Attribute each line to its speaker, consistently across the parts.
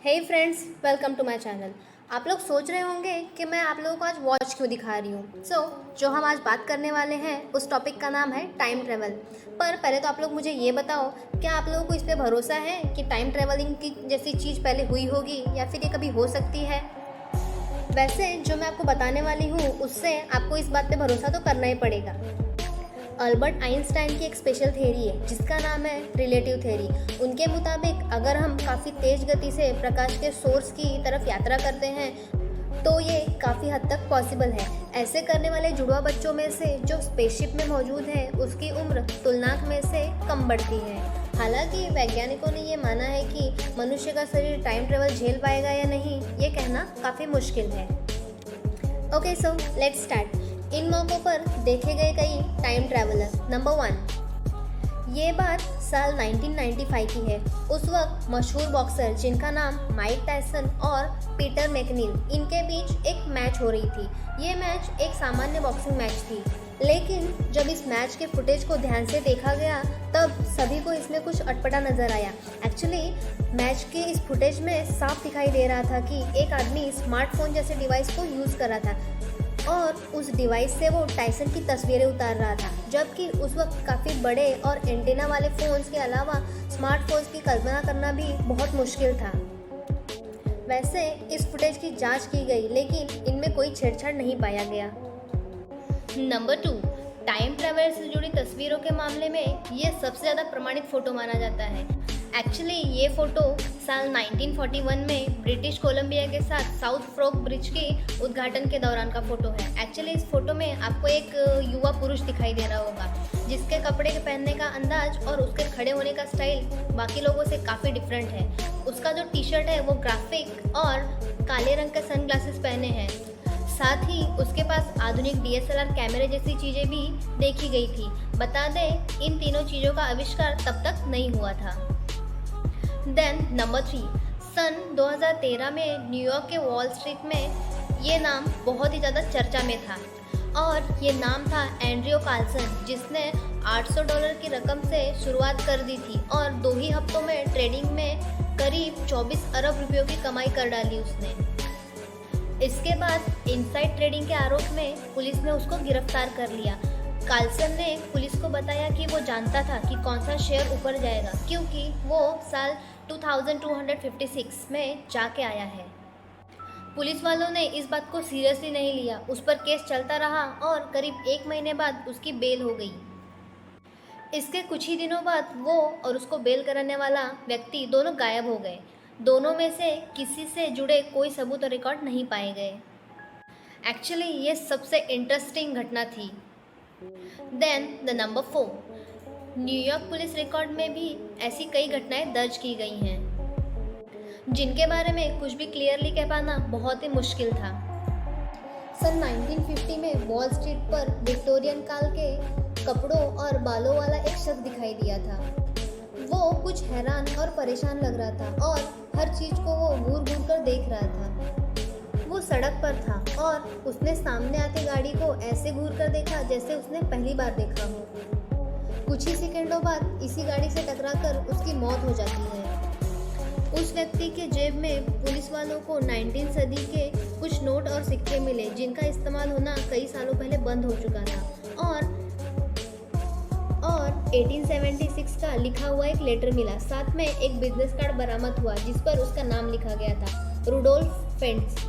Speaker 1: Hey friends, welcome to my channel. आप लोग सोच रहे होंगे कि मैं आप लोगों को आज वॉच क्यों दिखा रही हूँ। जो हम आज बात करने वाले हैं उस टॉपिक का नाम है टाइम ट्रेवल। पर पहले तो आप लोग मुझे ये बताओ, क्या आप लोगों को इस पे भरोसा है कि टाइम ट्रेवलिंग की जैसी चीज़ पहले हुई होगी या फिर ये कभी हो सकती है। वैसे जो मैं आपको बताने वाली हूँ उससे आपको इस बात पे भरोसा तो करना ही पड़ेगा। अल्बर्ट आइंस्टाइन की एक स्पेशल थ्योरी है जिसका नाम है रिलेटिव थ्योरी। उनके मुताबिक अगर हम काफ़ी तेज़ गति से प्रकाश के सोर्स की तरफ यात्रा करते हैं तो ये काफ़ी हद तक पॉसिबल है। ऐसे करने वाले जुड़वा बच्चों में से जो स्पेसशिप में मौजूद है उसकी उम्र तुलनाक में से कम बढ़ती है। हालांकि वैज्ञानिकों ने ये माना है कि मनुष्य का शरीर टाइम ट्रेवल झेल पाएगा या नहीं, ये कहना काफ़ी मुश्किल है। Okay, so let's start. इन मौक़ों पर देखे गए कई टाइम ट्रैवलर। नंबर 1, ये बात साल 1995 की है। उस वक्त मशहूर बॉक्सर जिनका नाम माइक टायसन और पीटर मैकनील, इनके बीच एक मैच हो रही थी। ये मैच एक सामान्य बॉक्सिंग मैच थी, लेकिन जब इस मैच के फुटेज को ध्यान से देखा गया तब सभी को इसमें कुछ अटपटा नज़र आया। एक्चुअली मैच के इस फुटेज में साफ दिखाई दे रहा था कि एक आदमी स्मार्टफोन जैसे डिवाइस को यूज़ कर रहा था और उस डिवाइस से वो टायसन की तस्वीरें उतार रहा था, जबकि उस वक्त काफ़ी बड़े और एंटीना वाले फ़ोन्स के अलावा स्मार्टफोन्स की कल्पना करना भी बहुत मुश्किल था। वैसे इस फुटेज की जांच की गई लेकिन इनमें कोई छेड़छाड़ नहीं पाया गया। नंबर 2, टाइम ट्रैवल से जुड़ी तस्वीरों के मामले में ये सबसे ज़्यादा प्रमाणित फ़ोटो माना जाता है। एक्चुअली ये फ़ोटो साल 1941 में ब्रिटिश कोलंबिया के साथ साउथ फ्रोक ब्रिज के उद्घाटन के दौरान का फ़ोटो है। एक्चुअली इस फ़ोटो में आपको एक युवा पुरुष दिखाई दे रहा होगा जिसके कपड़े के पहनने का अंदाज और उसके खड़े होने का स्टाइल बाकी लोगों से काफ़ी डिफरेंट है। उसका जो टी शर्ट है वो ग्राफिक और काले रंग के सनग्लासेस पहने हैं। साथ ही उसके पास आधुनिक DSLR कैमरे जैसी चीज़ें भी देखी गई थी। बता दें, इन तीनों चीज़ों का आविष्कार तब तक नहीं हुआ था। देन नंबर 3, सन 2013 में न्यूयॉर्क के वॉल स्ट्रीट में ये नाम बहुत ही ज़्यादा चर्चा में था और ये नाम था एंड्रियो कार्लसन, जिसने $800 की रकम से शुरुआत कर दी थी और 2 ही हफ्तों में ट्रेडिंग में करीब 24 अरब रुपयों की कमाई कर डाली उसने। इसके बाद इनसाइड ट्रेडिंग के आरोप में पुलिस ने उसको गिरफ्तार कर लिया। कार्लसन ने पुलिस को बताया कि वो जानता था कि कौन सा शेयर ऊपर जाएगा, क्योंकि वो साल 2256 में जाके आया है। पुलिस वालों ने इस बात को सीरियसली नहीं लिया, उस पर केस चलता रहा और करीब 1 महीने बाद उसकी बेल हो गई। इसके कुछ ही दिनों बाद वो और उसको बेल कराने वाला व्यक्ति दोनों गायब हो गए। दोनों में से किसी से जुड़े कोई सबूत और रिकॉर्ड नहीं पाए गए। एक्चुअली ये सबसे इंटरेस्टिंग घटना थी। Then the number 4, New York police record में भी ऐसी कई घटनाएं दर्ज की गई हैं जिनके बारे में कुछ भी क्लियरली कह पाना बहुत ही मुश्किल था। सन 1950 में वॉल स्ट्रीट पर विक्टोरियन काल के कपड़ों और बालों वाला एक शख्स दिखाई दिया था। वो कुछ हैरान और परेशान लग रहा था और हर चीज़ को वो घूर घूर कर देख रहा था। वो सड़क पर था और उसने सामने आती गाड़ी को ऐसे घूर कर देखा जैसे उसने पहली बार देखा हो। कुछ ही सेकंडों बाद इसी गाड़ी से टकराकर उसकी मौत हो जाती है। उस व्यक्ति के जेब में पुलिस वालों को 19वीं सदी के कुछ नोट और सिक्के मिले जिनका इस्तेमाल होना कई सालों पहले बंद हो चुका था और 1876 का लिखा हुआ एक लेटर मिला। साथ में एक बिजनेस कार्ड बरामद हुआ जिस पर उसका नाम लिखा गया था, रुडोल्फ फेंट्स।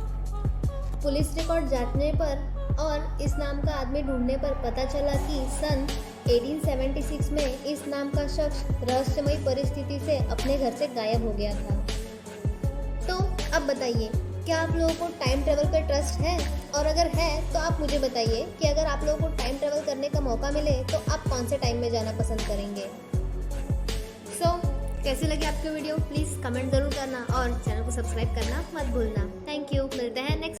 Speaker 1: पुलिस रिकॉर्ड जांचने पर और इस नाम का आदमी ढूंढने पर पता चला कि सन 1876 में इस नाम का शख्स रहस्यमयी परिस्थिति से अपने घर से गायब हो गया था। तो अब बताइए, क्या आप लोगों को टाइम ट्रेवल पर ट्रस्ट है? और अगर है तो आप मुझे बताइए कि अगर आप लोगों को टाइम ट्रेवल करने का मौका मिले तो आप कौन से टाइम में जाना पसंद करेंगे? कैसी लगी आपकी वीडियो? प्लीज़ कमेंट ज़रूर करना और चैनल को सब्सक्राइब करना मत भूलना। Thank you. मिलते हैं नेक्स्ट